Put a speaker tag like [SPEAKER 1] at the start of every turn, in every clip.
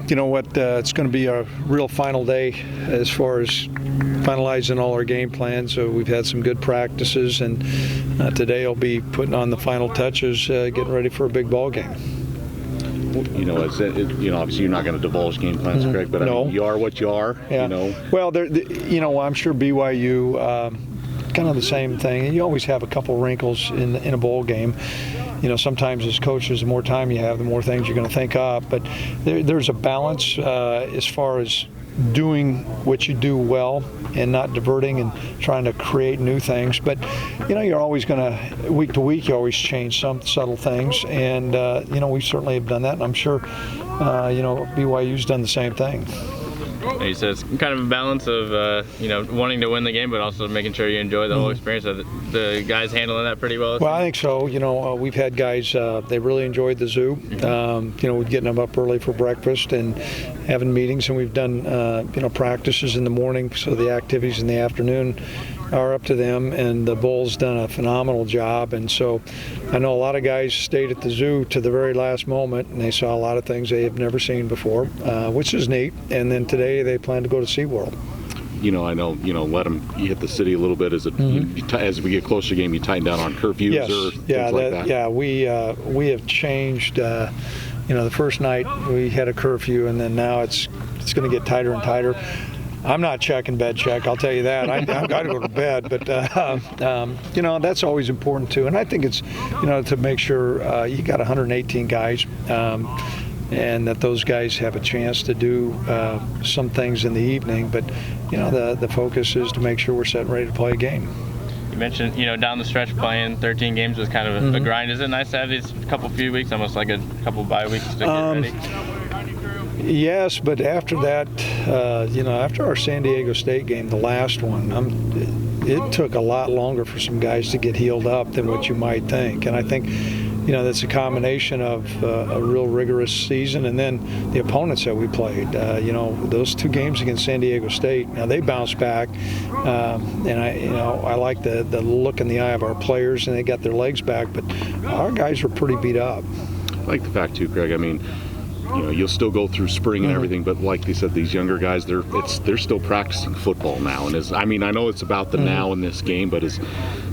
[SPEAKER 1] You know what? It's going to be a real final day as far as finalizing all our game plans. So we've had some good practices, and today I'll be putting on the final touches, getting ready for a big ball game.
[SPEAKER 2] You know, obviously you're not going to divulge game plans, Greg, but
[SPEAKER 1] No.
[SPEAKER 2] I mean, you are what you are.
[SPEAKER 1] Yeah.
[SPEAKER 2] You know.
[SPEAKER 1] Well, I'm sure BYU. Kind of the same thing. You always have a couple wrinkles in a bowl game. You know, sometimes as coaches, the more time you have, the more things you're going to think up. But there's a balance as far as doing what you do well and not diverting and trying to create new things. But, you know, you're always going to, week to week, you always change some subtle things. And, you know, we certainly have done that. And I'm sure, you know, BYU's done the same thing.
[SPEAKER 3] He says kind of a balance of, you know, wanting to win the game, but also making sure you enjoy the whole experience. Are the guys handling that pretty well?
[SPEAKER 1] Well, I think so. You know, we've had guys, they really enjoyed the zoo. You know, getting them up early for breakfast and having meetings, and we've done, you know, practices in the morning, so the activities in the afternoon are up to them, and the Bohl's done a phenomenal job. And so I know a lot of guys stayed at the zoo to the very last moment, and they saw a lot of things they have never seen before, which is neat. And then today they plan to go to SeaWorld.
[SPEAKER 2] You know, I know, you know, let them hit the city a little bit as as we get closer to the game, you tighten down on curfews or things like that.
[SPEAKER 1] Yeah, we have changed. You know, the first night we had a curfew, and then now it's going to get tighter and tighter. I'm not checking bed check, I'll tell you that. I've got to go to bed, but you know, that's always important too. And I think it's, you know, to make sure you got 118 guys, and that those guys have a chance to do some things in the evening. But you know, the focus is to make sure we're set and ready to play a game.
[SPEAKER 3] You mentioned, you know, down the stretch playing 13 games was kind of a grind. Is it nice to have these few weeks, almost like a couple bye weeks to get ready?
[SPEAKER 1] Yes, but after that, you know, after our San Diego State game, the last one, it took a lot longer for some guys to get healed up than what you might think. And I think, you know, that's a combination of a real rigorous season and then the opponents that we played. You know, those two games against San Diego State, now they bounced back, and I like the look in the eye of our players, and they got their legs back, but our guys were pretty beat up.
[SPEAKER 2] I like the fact too, Greg. I mean, you know, you'll still go through spring and everything, but like they said, these younger guys, they're still practicing football now. And I know it's about the now in this game, but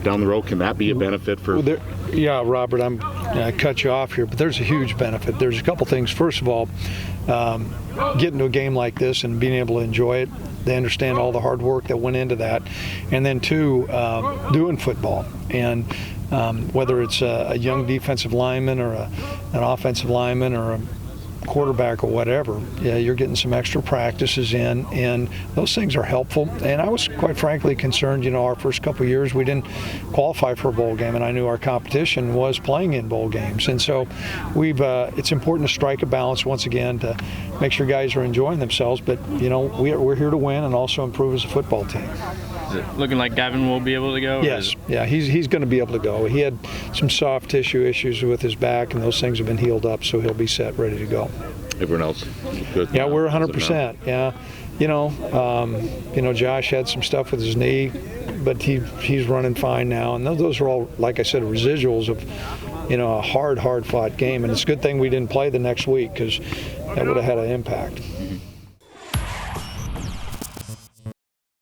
[SPEAKER 2] down the road, can that be a benefit for?
[SPEAKER 1] Well, yeah, Robert, I cut you off here, but there's a huge benefit. There's a couple things. First of all, getting to a game like this and being able to enjoy it. They understand all the hard work that went into that. And then two, doing football. And whether it's a young defensive lineman or an offensive lineman or a quarterback or whatever, yeah, you're getting some extra practices in, and those things are helpful. And I was quite frankly concerned, you know, our first couple of years we didn't qualify for a bowl game, and I knew our competition was playing in bowl games. And so it's important to strike a balance once again to make sure guys are enjoying themselves, but you know, we're here to win and also improve as a football team.
[SPEAKER 3] Is it looking like Gavin will be able to go?
[SPEAKER 1] Yes, yeah, he's going to be able to go. He had some soft tissue issues with his back, and those things have been healed up, so he'll be set, ready to go.
[SPEAKER 2] Everyone else good?
[SPEAKER 1] Yeah, we're 100%. Yeah, you know, Josh had some stuff with his knee, but he's running fine now, and those are all, like I said, residuals of, you know, a hard fought game. And it's a good thing we didn't play the next week, because that would have had an impact.